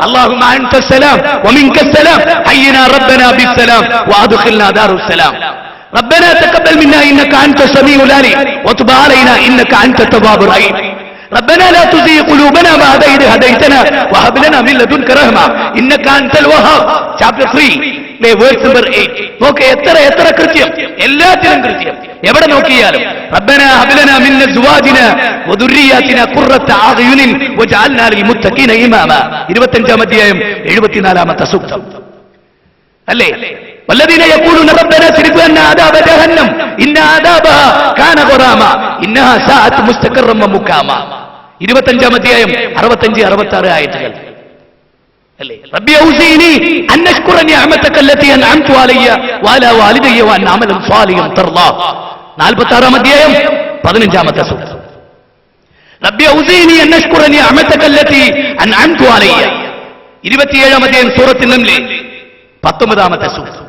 اللهم أنت السلام ومنك السلام حينا ربنا بالسلام وأدخلنا دار السلام ربنا تقبل منا إنك أنت السميع العليم وتب علينا إنك أنت التواب الرحيم ربنا لا تزغ قلوبنا بعد إذ هديتنا وهب لنا من لدنك رحمة إنك أنت الوهاب. Chapter 3 verse number 8. നോക്ക് എത്ര കൃത്യം, എല്ലാത്തിനും കൃത്യം. എവിടെ നോക്കിയാലും റബ്ബനാ ഹബ് ലനാ മിൻ അസ്വാജിനാ വദുർരിയാതിനാ ഖുർറത അഅ്യുനിൻ വജഅൽനാ ലിൽ മുത്തഖീന ഇമാമ. 25-ാം അധ്യായം 74-ാമത്തെ സൂക്തം അല്ലേ? വല്ലദീന യഖൂലൂന റബ്ബനാ സ്രിഫ് അന്നാ അദാബ ജഹന്നം ഇന്ന അദാബഹാ കാന ഗറാമ ഇന്നഹാ സാഅത് മുസ്തഖറൻ വമുഖാമ. 25-ാം അധ്യായം 65-66 ആയത്തുകൾ അല്ലേ? റബ്ബി ഔസിനി അൻ അശ്കുറ നിഅമതക അല്ലതി അൻഅംതു അലയ്യ വഅലാ വാലിദയ്യ വഅൻ അമലൻ സാലിഹൻ തർളാ. 46-ാം അധ്യായം 15-ാമത്തെ സൂക്തം. റബ്ബി ഔസിനി അൻ അശ്കുറ നിഅമതക അല്ലതി അൻഅംതു അലയ്യ. 27-ാം അധ്യായം സൂറത്തുൻ നംൽ 19-ാമത്തെ സൂക്തം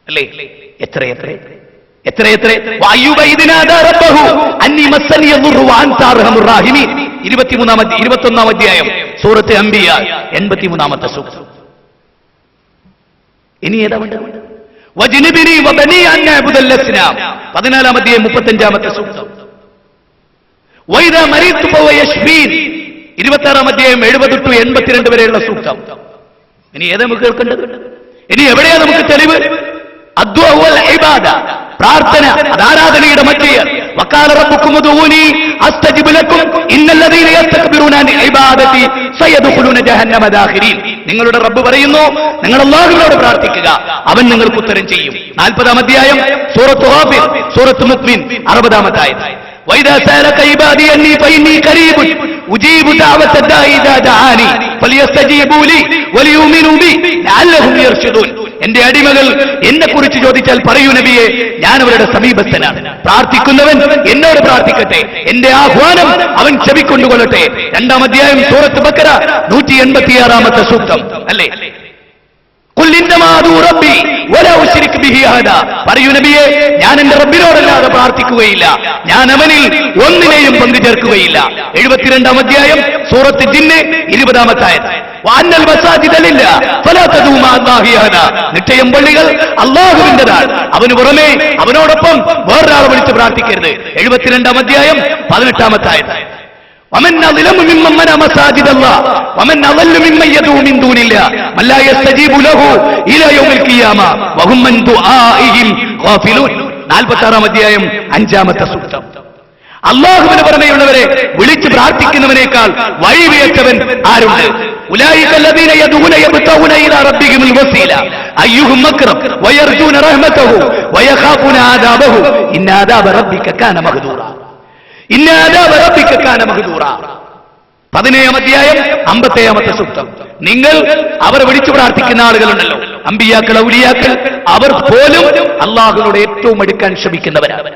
അല്ലേ? എത്ര വഅയ്യൂബ ഇദ് നാദാ റബ്ബഹു അന്നി മസ്സനി യദുറു വഅൻത അർഹമുർ റഹീമീൻ. 21-ാം അധ്യായം സൂറത്ത് അംബിയ 83-ാമത്തെ സൂക്തം. ഇനി ഏതാ വേണ്ടത്? വജ്നിബിനി വബനി അൻ നഅബുദൽ അസ്നാം. 14-ാം അധ്യായം 35-ാമത്തെ സൂക്തം. വഇദാ മരീതു ഫഹുവ യശ്ഫീൻ. 26-ാം അധ്യായം 70 to 82 വരെയുള്ള സൂക്തം. ഇനി ഏതാ നമുക്ക് കേൾക്കേണ്ടത്? ഇനി എവിടെയാ നമുക്ക് തെളിവ്? അദ്ദുഅ വൽ ഇബാദ, പ്രാർത്ഥന, അത് ആരാധനയുടെ മധ്യേ. വഖാല റബ്ബുക്കും ഉദൂനി അസ്തജിബ് ലക്കും ഇന്നല്ലദീന യസ്തക്ബിറൂന അൻ ഇബാദതി സയദ്ഖുലൂന ജഹന്നമ ദാഖിരീൻ. നിങ്ങളുടെ റബ്ബ് പറയുന്നു, നിങ്ങൾ അല്ലാഹുവിനോട് പ്രാർത്ഥിക്കുക, അവൻ നിങ്ങൾക്ക് ഉത്തരം ചെയ്യും. 40-ാം അധ്യായം സൂറത്ത് ഗാഫിർ, സൂറത്ത് മുഅ്മിൻ 60-ാമത്തെ ആയത്ത്. വഇദാ സഅലക ഇബാദി അന്നി ഫഇന്നി ഖരീബുൻ ഉജീബു ദഅവത ദാഇ ഇദാ ദഅാനി ഫലിയസ്തജീബൂ ലി വലിയുമിനൂ ബി ലഅല്ലഹും യർശുദൂൻ. എന്റെ അടിമകൾ എന്നെ കുറിച്ച് ചോദിച്ചാൽ പറയൂ നബിയെ, ഞാൻ അവരുടെ സമീപസ്ഥനാണ്. പ്രാർത്ഥിക്കുന്നവൻ എന്നോട് പ്രാർത്ഥിക്കട്ടെ, എന്റെ ആഹ്വാനം അവൻ ചെവിക്കൊണ്ടുകൊള്ളട്ടെ. 2-ാം അധ്യായം സൂറത്ത് ബഖറ 186-ാമത്തെ സൂക്തം അല്ലേ? ഖുൽ ഇന്നമാ അദൂ റബ്ബി വലാ ഉശ്രിക് ബിഹി അഹദാ. പറയൂ നബിയെ, ഞാൻ എന്റെ റബ്ബിനോടല്ലാതെ പ്രാർത്ഥിക്കുകയില്ല, ഞാൻ അവനിൽ ഒന്നിനെയും പങ്കു ചേർക്കുകയില്ല. 72-ാം അധ്യായം സൂറത്ത് ജിന്ന് 20-ാമത്തെ ആയത്ത്. വഅന്നൽ മസാജിദ ലില്ലാഹ് ഫലാ തദൂ മഅ അല്ലാഹി അഹദാ. നിശ്ചയം പള്ളികൾ അല്ലാഹുവിന്റേതാണ്, അവന് പുറമെ അവനോടൊപ്പം വേറൊരാളെ വിളിച്ച് പ്രാർത്ഥിക്കരുത്. 72-ാം അധ്യായം 18-ാമത്തെ ആയത്ത്. ومن أظلم ممن منع مساجد الله ومن أضل ممن يدعو من دون الله من لا يستجيب له إلى يوم القيامة وهم من دعائهم غافلون. 46-ാം അധ്യായം 5-ാമത്തെ സൂക്തം. അല്ലാഹുവിന് പുറമെയുള്ളവരെ വിളിച്ച് പ്രാർത്ഥിക്കുന്നവനേക്കാൾ വഴിപിഴച്ചവൻ ആരുണ്ട്? ഉലൈക الذين يدعون يبتغون إلى ربهم الوسيلة أيهم أقرب ويرجون رحمته ويخافون عذابه إن عذاب ربك كان مهجورا. 17-ാം അധ്യായം 50-ാമത്തെ സൂക്തം. നിങ്ങൾ അവർ വിളിച്ചു പ്രാർത്ഥിക്കുന്ന ആളുകളുണ്ടല്ലോ, അമ്പിയാക്കൾ, ഔലിയാക്കൾ, അവർ പോലും അല്ലാഹുവിനോട് ഏറ്റവും അടുക്കാൻ ശ്രമിക്കുന്നവരാണ്.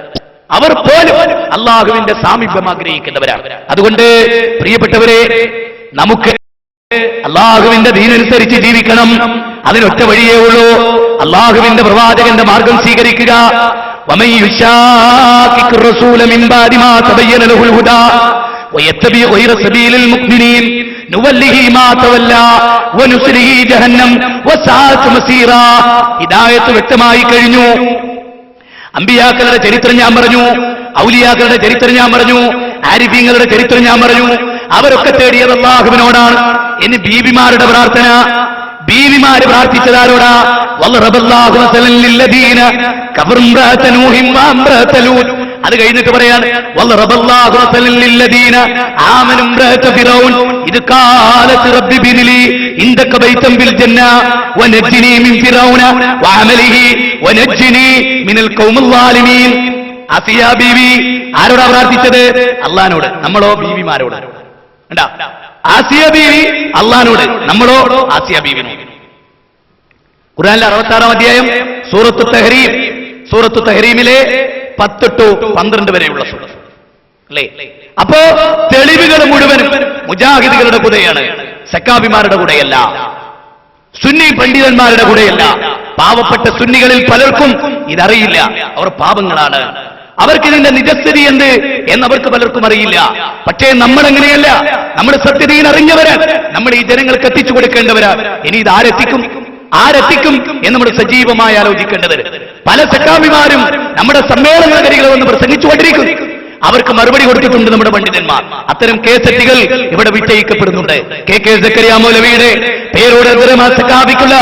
അവർ പോലും അല്ലാഹുവിന്റെ സാമീപ്യം ആഗ്രഹിക്കുന്നവരാണ്. അതുകൊണ്ട് പ്രിയപ്പെട്ടവരെ, നമുക്ക് അല്ലാഹുവിന്റെ ദീനനുസരിച്ച് ജീവിക്കണം. അതിനൊറ്റ വഴിയേ ഉള്ളൂ, അല്ലാഹുവിന്റെ പ്രവാചകന്റെ മാർഗം സ്വീകരിക്കുക. ومن يشاقق الرسول من بعد ما تبين له الهدى ويتبع غير سبيل المؤمنين نوله ما تولى ونصله جهنم وساءت مصيرا. ഹിദായത്ത് വ്യക്തമായി കഴിഞ്ഞു. അമ്പിയാക്കളുടെ ചരിത്രം ഞാൻ പറഞ്ഞു, ഔലിയാക്കളുടെ ചരിത്രം ഞാൻ പറഞ്ഞു, ആരിഫീങ്ങളുടെ ചരിത്രം ഞാൻ പറഞ്ഞു. അവരൊക്കെ തേടിയത് അല്ലാഹുവിനോടാണ്. ഇനി ബീവിമാരുടെ പ്രാർത്ഥന, ബീവിമാര് പ്രാർത്ഥിച്ചതാരോടാ? വല്ലറബല്ലാഹു മസലൻ ലില്ലദീന കഫറു ഇംറഅത നൂഹിൻ വഇംറഅത ലൂത്ത്. അത് കഴിഞ്ഞിട്ട് പറയാണ് വല്ലറബല്ലാഹു മസലൻ ലില്ലദീന ആമനു ഇംറഅത ഫിറഔൻ ഇദ് ഖാലത് റബ്ബി ബിനിലി ഇൻദക ബൈതൻ ബിൽ ജന്ന വനജ്ജിനി മിൻ ഫിറഔന വഅമലിഹി വനജ്ജിനി മിനൽ ഖൗമിൽ ളാലിമീൻ. ആസിയ ബീവി ആരോടാ പ്രാർത്ഥിച്ചത്? അല്ലാഹുവോട്. നമ്മളോ ബീവിമാരോട്. കണ്ടാ, ആസിയ ബീവി അല്ലാഹുവോട്, നമ്മളോ ആസിയ ബീവിനോട്. ഖുർആനിലെ 66-ാം അധ്യായം സൂറത്തു തഹ്രീം, സൂറത്തു തഹ്രീമിലെ 10 to 12 വരെയുള്ള സൂറത്ത് അല്ലേ? അപ്പോ തെളിവുകൾ മുഴുവനും മുജാഹിദുകളുടെ കൂടെയാണ്, സക്കാഫിമാരുടെ കൂടെയല്ല, സുന്നി പണ്ഡിതന്മാരുടെ കൂടെയല്ല. പാവപ്പെട്ട സുന്നികളിൽ പലർക്കും ഇതറിയില്ല, അവർ പാപങ്ങളാണ്. അവർക്ക് ഇതിന്റെ നിജസ്ഥിതി എന്ത് എന്നവർക്ക് പലർക്കും അറിയില്ല. പക്ഷേ നമ്മളെങ്ങനെയല്ല, നമ്മുടെ സത്യതയിൽ അറിഞ്ഞവരാണ്, നമ്മൾ ഈ ജനങ്ങൾക്ക് എത്തിച്ചു കൊടുക്കേണ്ടവരാണ്. ഇനി ഇത് ആരെത്തിക്കും എന്ന് നമ്മൾ സജീവമായി ആലോചിക്കേണ്ടത്. പല സഖാമിമാരും നമ്മുടെ സമ്മേളന നഗരികളിൽ വന്ന് പ്രസംഗിച്ചുകൊണ്ടിരിക്കുന്നു. അവർക്ക് മറുപടി കൊടുത്തിട്ടുണ്ട് നമ്മുടെ പണ്ഡിതന്മാർ. അത്തരം കേസറ്റുകൾ ഇവിടെ വിജയിക്കപ്പെടുന്നുണ്ട്. കെ സക്കരിയ മൗലവിയുടെ പേരോട് സഖാബിക്കുള്ള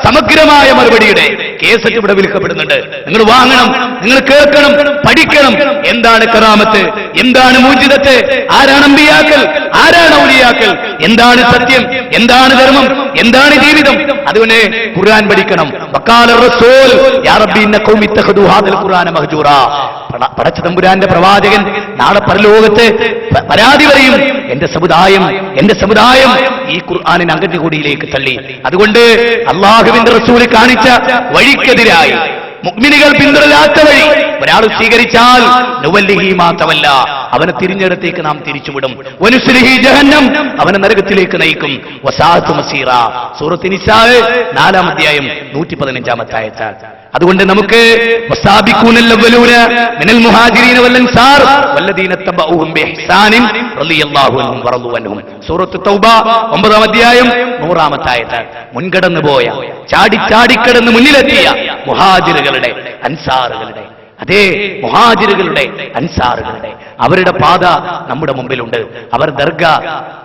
സമഗ്രമായ മറുപടിയുടെ കേസറ്റ് ഇവിടെ വിൽക്കപ്പെടുന്നുണ്ട്. നിങ്ങൾ വാങ്ങണം, നിങ്ങൾ കേൾക്കണം, പഠിക്കണം. എന്താണ് കറാമത്ത്, എന്താണ് മൂജിദത്ത്, ആരാണ് അമ്പിയാക്കൾ, ആരാണ് ഔലിയാക്കൾ, എന്താണ് സത്യം, എന്താണ് ധർമ്മം, എന്താണ് ജീവിതം. അതുകൊണ്ട് ഖുർആൻ പഠിക്കണം. വഖാല റസൂൽ യാ റബ്ബി ഇന്ന ഖൗമി ഇത്തഖദു ഹാദൽ ഖുർആന മഹ്ജൂറാ. പടച്ച തമ്പുരാന്റെ പ്രവാചകൻ നാളെ പരലോകത്ത് പരാതി പറയും, എന്റെ സമുദായം ഈ ഖുർആനിനെ അങ്കൻകൂടിയിലേക്ക് തള്ളി. അതുകൊണ്ട് അല്ലാഹുവിന്റെ റസൂല് കാണിച്ച വഴിക്കെതിരായി മുഅ്മിനുകൾ പിന്തുടരാത്ത വഴി ഒരാൾ സ്വീകരിച്ചാൽ നുവല്ലിഹി മാ തവല്ല, അവനെ തിരിഞ്ഞിടത്തേക്ക് നാം തിരിച്ചുവിടും. വനുസ്ലിഹി ജഹന്നം, അവനെ നരകത്തിലേക്ക് നയിക്കും. വസാഅത്ത് മസീറ. സൂറത്ത് നിസാ 4-ാം അധ്യായം 115-ാമത്തെ ആയത്ത്. അതുകൊണ്ട് നമുക്ക് വസാബിഖൂനൽ അവ്വലൂന മിനൽ മുഹാജിരീന വൽ അൻസാർ വല്ലദീന തബഊഹും ബിഇഹ്സാനിൻ റളിയല്ലാഹു അൻഹും വറളു അൻഹും. സൂറത്ത് തൗബ 9-ാം അധ്യായം 100-ാമത്തെ ആയത്ത്. മുൻകടന്നു പോയ, ചാടിക്കടന്ന് മുന്നിലെത്തിയ മുഹാജിറുകളുടെ, അൻസാറുകളുടെ, അതേ മുഹാജിറുകളുടെ, അൻസാറുകളുടെ അവരുടെ പാത നമ്മുടെ മുമ്പിലുണ്ട്. അവർ ദർഗ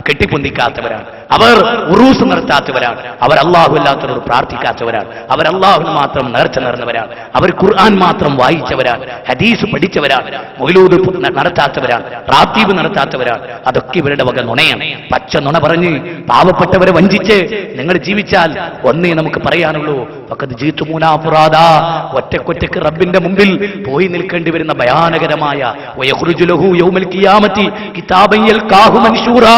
കെട്ടിപ്പൊന്തിക്കാത്തവരാണ്, അവർ ഉറൂസ് നടത്താത്തവരാണ്, അവർ അല്ലാഹു അല്ലാത്തവരോട് പ്രാർത്ഥിക്കാത്തവരാണ്, അവർ അല്ലാഹുവിന് മാത്രം നേർച്ച നേർന്നവരാണ്, അവർ ഖുർആൻ മാത്രം വായിച്ചവരാണ്, ഹദീസ് പഠിച്ചവരാണ്, മൗലൂദ് നടത്താത്തവരാണ്, റാത്തീബ് നടത്താത്തവരാണ്. അതൊക്കെ ഇവരുടെ വക നുണയാണ്. പച്ച നുണ പറഞ്ഞ് പാവപ്പെട്ടവരെ വഞ്ചിച്ച് നിങ്ങൾ ജീവിച്ചാൽ ഒന്നേ നമുക്ക് പറയാനുള്ളൂ, ഫഖദ് ജീതുമൂനാ ഫുറാദാ. ഒറ്റക്കൊറ്റക്ക് റബ്ബിന്റെ മുമ്പിൽ പോയി നിൽക്കേണ്ടി വരുന്ന ഭയാനകരമായ വയഖ്റുജു ലഹു യൗമൽ ഖിയാമത്തി കിതാബൻ യൽഖാഹു മൻശൂറാ.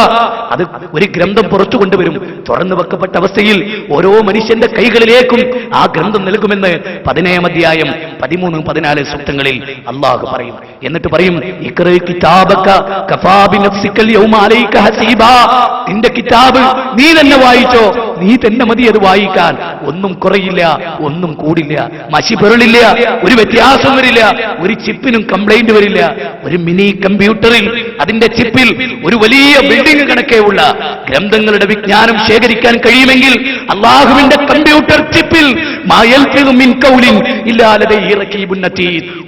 അത് ഒരു ഗ്രന്ഥം പുറത്തു കൊണ്ടുവരും, തുറന്നു വെക്കപ്പെട്ട അവസ്ഥയിൽ ഓരോ മനുഷ്യന്റെ കൈകളിലേക്കും ആ ഗ്രന്ഥം നൽകുമെന്ന് 17-ാം അധ്യായം 13-14 സൂക്തങ്ങളിൽ അല്ലാഹു പറയും. എന്നിട്ട് പറയും, ഇഖ്റ കിതാബക കഫാ ബിനഫ്സിക്കൽ യൗമ അലൈക ഹസീബാ. നിന്റെ കിതാബ് നീ തന്നെ വായിച്ചോ, നീ തന്നെ മതി അത് വായിക്കാൻ. ഒന്നും കുറയില്ല, ഒന്നും കൂടില്ല, മഷി പെരളില്ല, ഒരു വ്യത്യാസം വരില്ല, ഒരു ചിപ്പിനും കംപ്ലൈന്റ് വരില്ല. ഒരു മിനി കമ്പ്യൂട്ടറിൽ അതിന്റെ ചിപ്പിൽ ഒരു വലിയ ബിൽഡിംഗ് കണക്കേ ഉള്ള ഗ്രന്ഥങ്ങളുടെ വിജ്ഞാനം ശേഖരിക്കാൻ കഴിയുമെങ്കിൽ അല്ലാഹുവിന്റെ കമ്പ്യൂട്ടർ ചിപ്പിൽ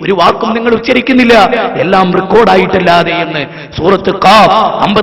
ഒരു വാക്കും നിങ്ങൾ ഉച്ചരിക്കുന്നില്ല, എല്ലാം റെക്കോർഡായിട്ടല്ലാതെ എന്ന് സൂറത്ത് ഖാഫ് 50